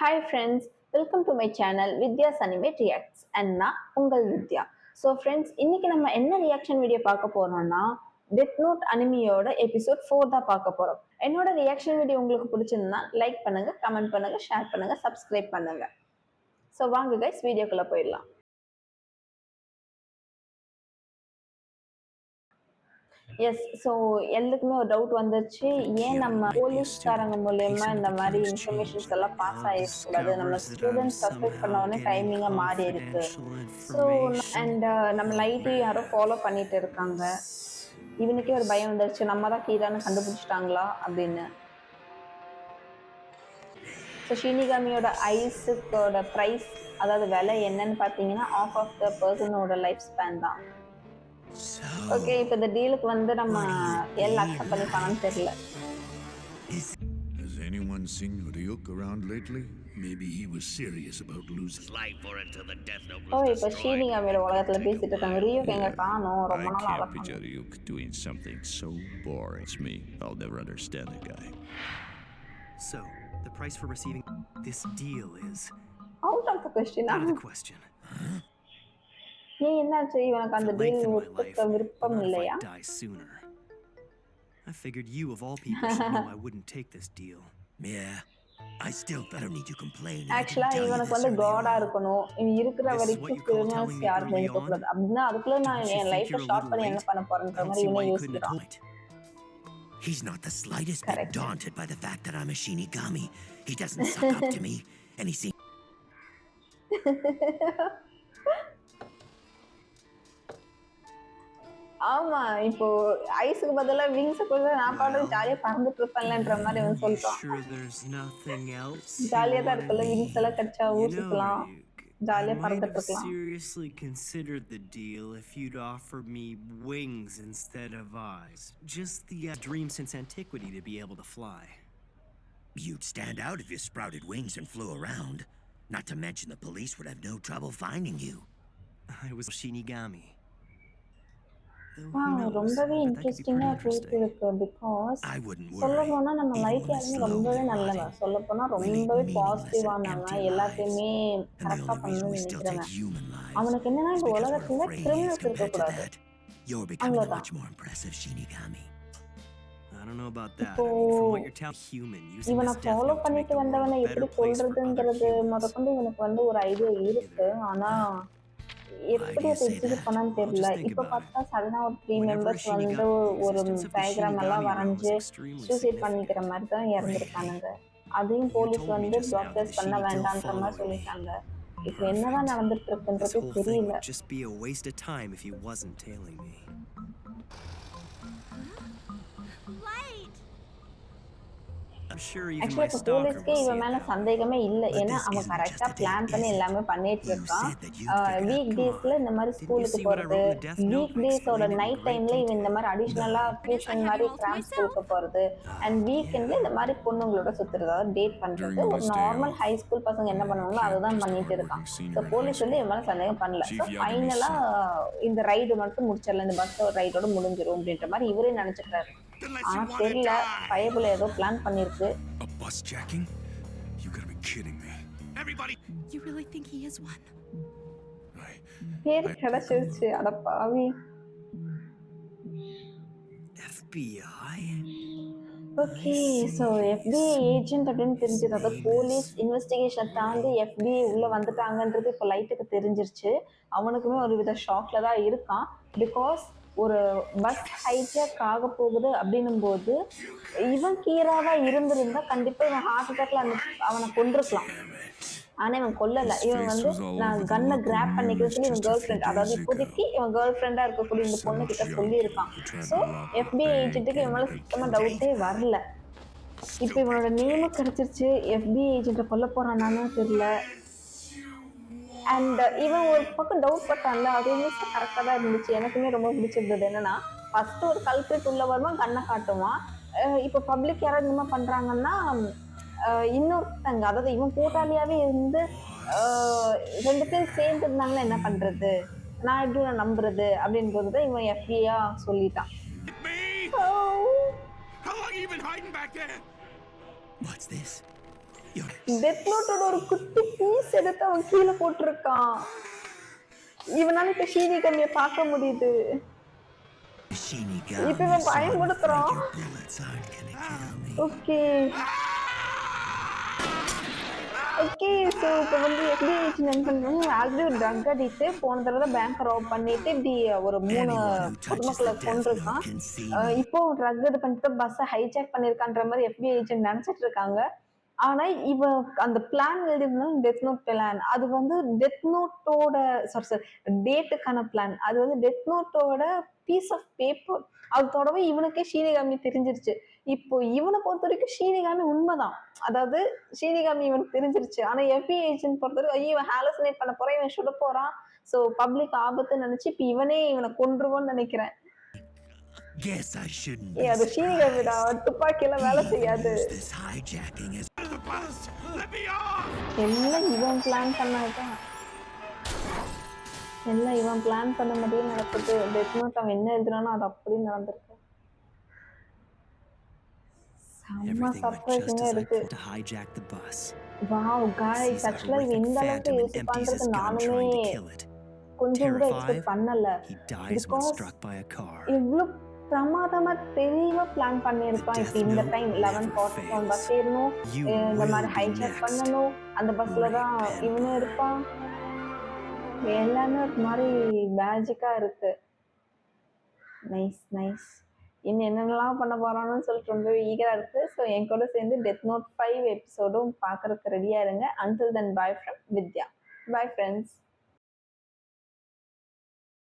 Hi friends, welcome to my channel Vidya's animate reacts and நான் உங்கள் வித்யா. So friends, இன்னைக்கு நம்ம என்ன ரியாக்ஷன் வீடியோ பார்க்க போறோம்னா டெத் நோட் அனிமியோட எபிசோட் 4 தான் பார்க்க போறோம். என்னோட ரியாக்ஷன் வீடியோ உங்களுக்கு பிடிச்சிருந்தா லைக் பண்ணுங்க, கமெண்ட் பண்ணுங்க, ஷேர் பண்ணுங்க, சப்ஸ்கிரைப் பண்ணுங்க. ஸோ வாங்க கைஸ், வீடியோக்குள்ள போயிடலாம். எஸ், ஸோ எல்லாருக்குமே ஒரு டவுட் வந்துச்சு, ஏன் நம்ம போலீஸ்காரங்க மூலயமா இந்த மாதிரி இன்ஃபர்மேஷன்ஸ் எல்லாம் பாஸ் ஆகிருக்கக்கூடாது, நம்ம ஸ்டூடெண்ட் சஸ்பெக்ட் பண்ண உடனே டைமிங்காக மாறி இருக்கு. ஸோ அண்ட் நம்ம லைட்டையும் யாரோ ஃபாலோ பண்ணிட்டு இருக்காங்க. இவனுக்கே ஒரு பயம் வந்துருச்சு, நம்ம தான் கீழான்னு கண்டுபிடிச்சிட்டாங்களா அப்படின்னு. ஸோ ஷினிகாமியோட ஐஸுக்கோட ப்ரைஸ், அதாவது விலை என்னன்னு பார்த்தீங்கன்னா ஆஃப் ஆஃப் த பர்சனோட லைஃப் ஸ்பேன் தான். ஓகே, இப்போ இந்த டீலுக்கு வந்து நம்ம எல்லாம் அக்செப்ட் பண்ணிப்பாங்கன்னு தெரியல. Has anyone seen Ryuk around lately? Maybe he was serious about losing his life or until the death note was destroyed. இப்போ ஷீனிகாமியோட உலகத்துல பேசிட்டு இருக்காங்க. ரியூக் எங்க காணோம், ரொம்ப I நாள் can't ஆகும். picture Ryuk doing something so boring. It's me. I'll never understand the guy. So, the price for receiving this deal is out of the question. out of the question. ஏன் என்னாச்சு, இவனுக்கு அந்த For deal length in my life, ஒத்துக்க but விருப்பம் not if இல்லையா? I die sooner. I figured you of all people should know I wouldn't take this deal. Yeah, I still don't need to complain. ஆக்சுவலா இவனுக்கு வந்து காடா இருக்கணும், இவன் இருக்கிற This is what வரைக்கும் you call criminals telling me யாரும் early நினைக்க on? கூடாது அப்படின்னா அதுக்குள்ள நான் Don't you என் think லைஃப்பை you're a ஷார்ட் little பண்ணி என்ன late? பண்ண I போறேன்ற don't மாதிரி see why இவனே you couldn't have யோசிக்கிறான். told it. He's not the slightest Correct. bit daunted by the fact that I'm a Shinigami. He doesn't suck up to me, and he seems ஆமா, இப்போ ஐஸுக்கு பதிலா wings கூட நான் பாட்டு ஜாலியா பறந்துட்டு இருப்பேன்லன்ற மாதிரி அவன் சொல்றான். Sure there's nothing else ஜாலியா you தான் wanna இருக்குல்ல, விங்ஸ் எல்லாம் கிடைச்சா You know, ஊசிக்கலாம், Ryuk, ஜாலியா I might பறந்துட்டு have இருக்கலாம். seriously considered the deal if you'd offered me wings instead of eyes. Just the dream since antiquity to be able to fly. you'd stand out if you sprouted wings and flew around. Not to mention the police would have no trouble finding you. I was Shinigami. Though Wow, who knows, ரொம்பவே but that could be இன்ட்ரெஸ்டிங்கா pretty போயிட்டு interesting. இருக்கு. Because I wouldn't சொல்ல worry. போனா நம்ம Even life when the யாருமே slowly ரொம்பவே நல்லவன். rotting, சொல்ல போனா we lead ரொம்பவே meaningless and பாசிட்டிவானவன், empty எல்லாத்தையுமே lives. And the கரெக்டா only reason we பண்ணணும்னு still take நினைக்கிறவன். human lives அவனுக்கு என்னன்னா is இந்த because we're உலகத்துல afraid he is criminals compared to இருக்கக்கூடாது, that. You're becoming a அவ்வளவுதான். much more impressive Shinigami. I don't know about that. இப்போ I mean, from what you're telling, human using இவனை this death follow note to make பண்ணிட்டு the world வந்தவனை a எப்படி better place for other கொல்றதுங்கிறது humans. முதற்கொண்டு இவனுக்கு வந்து ஒரு idea இருக்கு. ஆனா எப்படி அதை எக்ஸிக்யூட் பண்ணான்னு தெரியல. Just think இப்ப about பார்த்தா சடனா ஒரு 3 Whenever a மெம்பர்ஸ் வந்து Shinigami, the ஒரு existence of the டயக்ராம் எல்லாம் Shinigami realm வரைஞ்சு is extremely சூசைட் பண்ணிக்கிற significant. மாதிரி தான் இறந்துருக்கானுங்க. அதையும் You போலீஸ் told me வந்து just now that ப்ராட்காஸ்ட் பண்ண Shini killed வேண்டான்ற மாதிரி following me. சொல்லிட்டாங்க. இப்போ என்னதான் நடந்துட்டு This இருக்குன்றது whole thing தெரியல. would just be a waste of time if he wasn't tailing me. Light! I'm sure even ஆக்சுவலா my இப்போ stalker போலீஸ்க்கே will see இவன் it மேல that way. சந்தேகமே இல்லை. But ஏன்னா this அவன் isn't கரெக்டா just a பிளான் day, பண்ணி is it? எல்லாமே பண்ணிட்டு You இருக்கான். said that you'd figured week out. டேஸ்ல இந்த மாதிரி Didn't you ஸ்கூலுக்கு see what I போறது, wrote in the death note? Week I டேஸோட explained it in night great டைம்ல இவன் இந்த detail. மாதிரி அடிஷ்னலா டியூஷன் மாதிரி கிராம் ஸ்கூலுக்கு போறது அண்ட் வீக்கெண்ட்ல இந்த மாதிரி பொண்ணுங்களோட சுத்துறது, அதாவது டேட் பண்றது. During ஒரு his day normal off, high school பசங்க என்ன பண்ணுவாங்களோ Kid அதுதான் just a பண்ணிட்டு இருக்கான். hardworking senior so in high police வந்து school. இவன் மேல சந்தேகம் பண்ணல. Chief ஸோ Yagami's ஃபைனலா son. இந்த ரைடு மட்டும் முடிச்சிடலாம், இந்த பஸ் ரைடோட முடிஞ்சிடும் அப்படின்ற மாதிரி இவரே நினைச்சுக்கிறாரு. Unless ஆனா you want to தெரியல, die. பயபுல ஏதோ பிளான் பண்ணிருக்கு. A bus jacking? You gotta be kidding me. Everybody, You really think he is one? பேரு கிடைச்சிருச்சு, அட பாவி. FBI? Okay, so FBI agent அப்படின்னு தெரிஞ்சது, அதாவது போலீஸ் இன்வெஸ்டிகேஷனை தாண்டி FBI உள்ள வந்துட்டாங்கன்றது இப்போ லைட்டுக்கு தெரிஞ்சிருச்சு. அவனுக்குமே ஒரு வித ஷாக்ல தான் இருக்கான். பிகாஸ் ஒரு பஸ் ஹைஜாக் ஆக போகுது அப்படின்னும் போது இவன் கீராவா இருந்திருந்தா கண்டிப்பா இவன் ஹார்ட் அட்டாக்ல அவனை கொண்டிருக்கலாம். ஆனா இவன் கொல்லல. இவன் வந்து நான் கன்னை கிராப் பண்ணிக்கிறதுல இவன் கேர்ள் ஃப்ரெண்ட், அதாவது இப்போதைக்கு இவன் கேர்ள் ஃப்ரெண்டா இருக்கக்கூடிய இந்த பொண்ணு கிட்ட சொல்லியிருக்கான். ஸோ FBI ஏஜென்ட்டுக்கு இவன் மேல சுத்தமா டவுட்டே வரல. இப்போ இவனோட நேமும் கிடைச்சிருச்சு. FBI ஏஜென்ட்டை கொல்ல போறானான்னு தெரியல. அண்ட் இவன் ஒரு பக்கம் டவுட் பட்டான்ல, அதுவுமே கரெக்டாக தான் இருந்துச்சு. எனக்குமே ரொம்ப பிடிச்சிருந்தது. என்னன்னா ஃபர்ஸ்ட் ஒரு கல்பிரேட் உள்ள வருவான், கண்ணை காட்டுவான். இப்போ பப்ளிக் யாராவது இந்த மாதிரி பண்றாங்கன்னா இன்னொருத்தங்க, அதாவது இவன் கூட்டாளியாவே இருந்து ரெண்டு பேரும் சேர்ந்து இருந்தாங்கன்னா என்ன பண்றது, நான் எப்படி நான் நம்புறது அப்படின்னு போதுதான் இவன் FBI சொல்லிட்டான். me! How long have you been hiding back there? What's this? Death நோட்டோட ஒரு குட்டி பீஸ் எடுத்து அவன் கீழே போட்டிருக்கான். இவனால இப்ப ஷீனிகமிய பார்க்க முடியுது. இப்ப இவன் பயமுடுத்துறான். Okay okay. ஸோ இப்போ வந்து FBI ஏஜென்ட் என்ன பண்ணுறாங்க, ஆல்ரெடி ஒரு ட்ரக் அடிக்ட்டு போன தடவை பேங்க் ராப் பண்ணிட்டு இப்படி ஒரு 3 பொதுமக்களை கொண்டிருக்கான். இப்போ ட்ரக் இது பண்ணிட்டு பஸ்ஸை ஹைஜாக் பண்ணியிருக்கான்ற மாதிரி FBI ஏஜென்ட் நினச்சிட்டு இருக்காங்க. ஆனா இவன் அந்த பிளான் எழுதிருந்தாலும் டெத் நோட் பிளான் அது வந்து டெத் நோட்டோட சாரி டேட்டுக்கான பிளான் அது வந்து டெத் நோட்டோட பீஸ் ஆஃப் பேப்பர் அதோடவே இவனுக்கே ஷீனிகாமி தெரிஞ்சிருச்சு. இப்போ இவனை பொறுத்த வரைக்கும் ஷீனிகாமி உண்மைதான், அதாவது ஷீனிகாமி இவனுக்கு தெரிஞ்சிருச்சு. ஆனா FBI ஏஜென்ட் பொறுத்த வரைக்கும் ஐயோ இவன் ஹாலோசினேட் பண்ண போறான், இவன் சுட போறான், ஸோ பப்ளிக் ஆபத்துன்னு நினைச்சு இப்போ இவனை கொன்றுவோன்னு நினைக்கிறேன். Guess I shouldn't A be அது ஷீனிகாமிடா, surprised. துப்பாக்கியெல்லாம் வேலை செய்யாது. Use this hijacking as எல்லாம் இவன் பிளான் பண்ணதுதான், எல்லாம் இவன் பிளான் பண்ண மாதிரியே நடக்குது. டெத் நோட் அவன் என்ன எழுதுறானோ அது அப்படியே நடந்திருக்கு. செம்ம Everything went just சர்ப்ரைசிங்கா as I இருக்கு. planned to hijack the bus. Wow guys, Sees a ஆக்சுவலா இவன் horrific இந்த அளவுக்கு phantom and யோசிப்பான்றது empties his gun நானுமே trying to kill it. கொஞ்சம் கூட Terror எக்ஸ்பெக்ட் 5, பண்ணல. he dies when because struck by a car. இவ்வளோ பிரமாதமா தெளிவா பிளான் பண்ணியிருப்பான். இப்போ இந்த டைம் 11:41 பஸ் ஏறணும், You இந்த will மாதிரி be ஹைஜாக் next. பண்ணணும், அந்த பஸ்ல தான் Rape இவனும் இருப்பான். எல்லாமே ஒரு மாதிரி மேஜிக்கா இருக்கு. Nice nice. இன்னும் என்னென்னலாம் பண்ண போறான்னு சொல்லிட்டு ரொம்பவே ஈகரா இருக்கு. ஸோ என் கூட சேர்ந்து டெத் நோட் 5 எபிசோடும் பார்க்கறதுக்கு ரெடியா இருங்க. Until then by from Vidya. Bye friends.